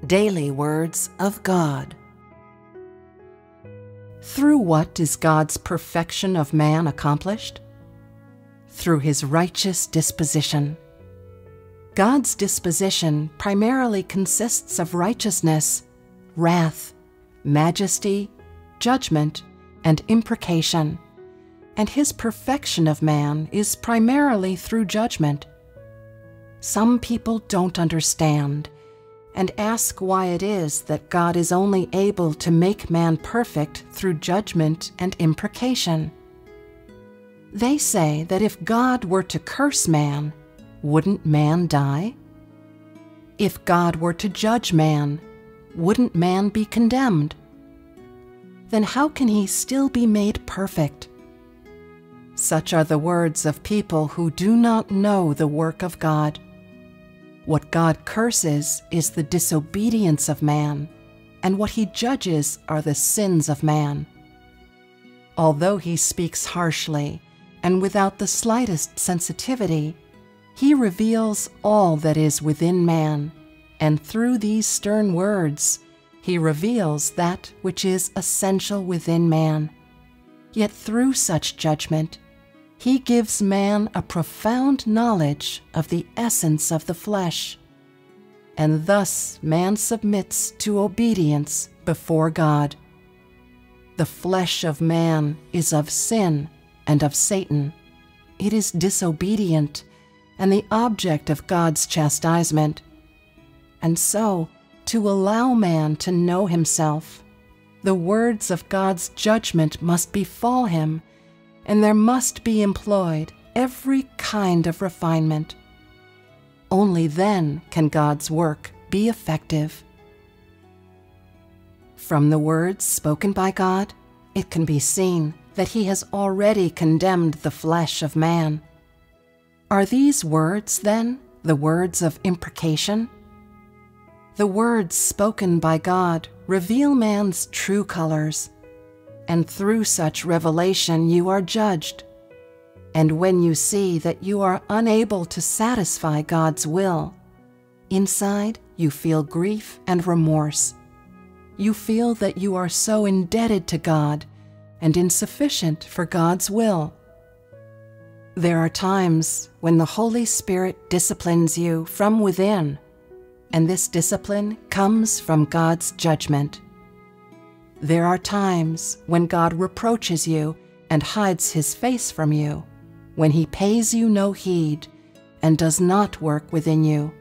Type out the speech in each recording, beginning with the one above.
Daily Words of God. Through what is God's perfection of man accomplished? Through his righteous disposition. God's disposition primarily consists of righteousness, wrath, majesty, judgment, and imprecation, and his perfection of man is primarily through judgment. Some people don't understand and ask why it is that God is only able to make man perfect through judgment and imprecation. They say that if God were to curse man, wouldn't man die? If God were to judge man, wouldn't man be condemned? Then how can he still be made perfect? Such are the words of people who do not know the work of God. What God curses is the disobedience of man, and what he judges are the sins of man. Although he speaks harshly and without the slightest sensitivity, he reveals all that is within man, and through these stern words, he reveals that which is essential within man. Yet through such judgment, he gives man a profound knowledge of the essence of the flesh, and thus man submits to obedience before God. The flesh of man is of sin and of Satan. It is disobedient and the object of God's chastisement. And so, to allow man to know himself, the words of God's judgment must befall him, and there must be employed every kind of refinement. Only then can God's work be effective. From the words spoken by God, it can be seen that he has already condemned the flesh of man. Are these words, then, the words of imprecation? The words spoken by God reveal man's true colors, and through such revelation you are judged. And when you see that you are unable to satisfy God's will, inside you feel grief and remorse. You feel that you are so indebted to God and insufficient for God's will. There are times when the Holy Spirit disciplines you from within, and this discipline comes from God's judgment. There are times when God reproaches you and hides his face from you, when he pays you no heed and does not work within you,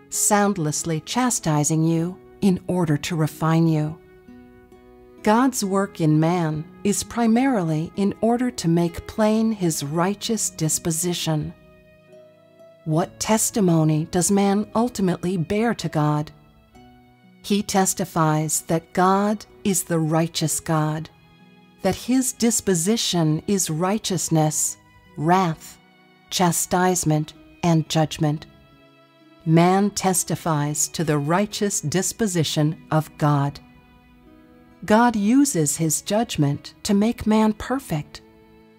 soundlessly chastising you in order to refine you. God's work in man is primarily in order to make plain his righteous disposition. What testimony does man ultimately bear to God? He testifies that God is the righteous God, that his disposition is righteousness, wrath, chastisement, and judgment. Man testifies to the righteous disposition of God. God uses his judgment to make man perfect.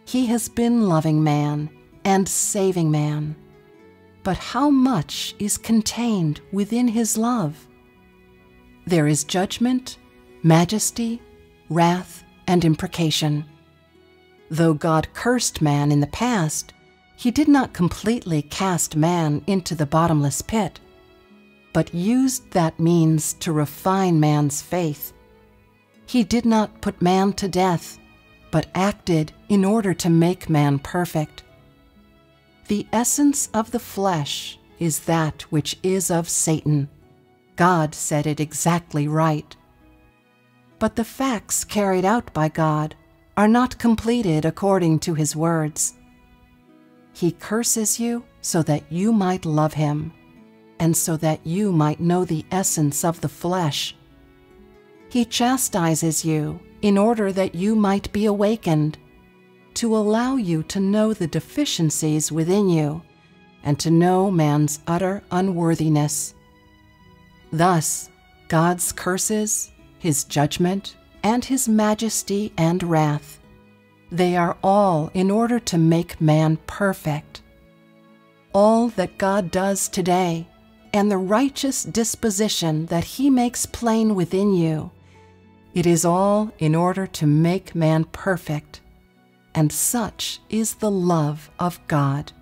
He has been loving man and saving man. But how much is contained within his love? There is judgment, majesty, wrath, and imprecation. Though God cursed man in the past, he did not completely cast man into the bottomless pit, but used that means to refine man's faith. He did not put man to death, but acted in order to make man perfect. The essence of the flesh is that which is of Satan. God said it exactly right. But the facts carried out by God are not completed according to his words. He curses you so that you might love him, and so that you might know the essence of the flesh. He chastises you in order that you might be awakened, to allow you to know the deficiencies within you, and to know man's utter unworthiness. Thus, God's curses, his judgment, and his majesty and wrath, they are all in order to make man perfect. All that God does today, and the righteous disposition that He makes plain within you, it is all in order to make man perfect, and such is the love of God.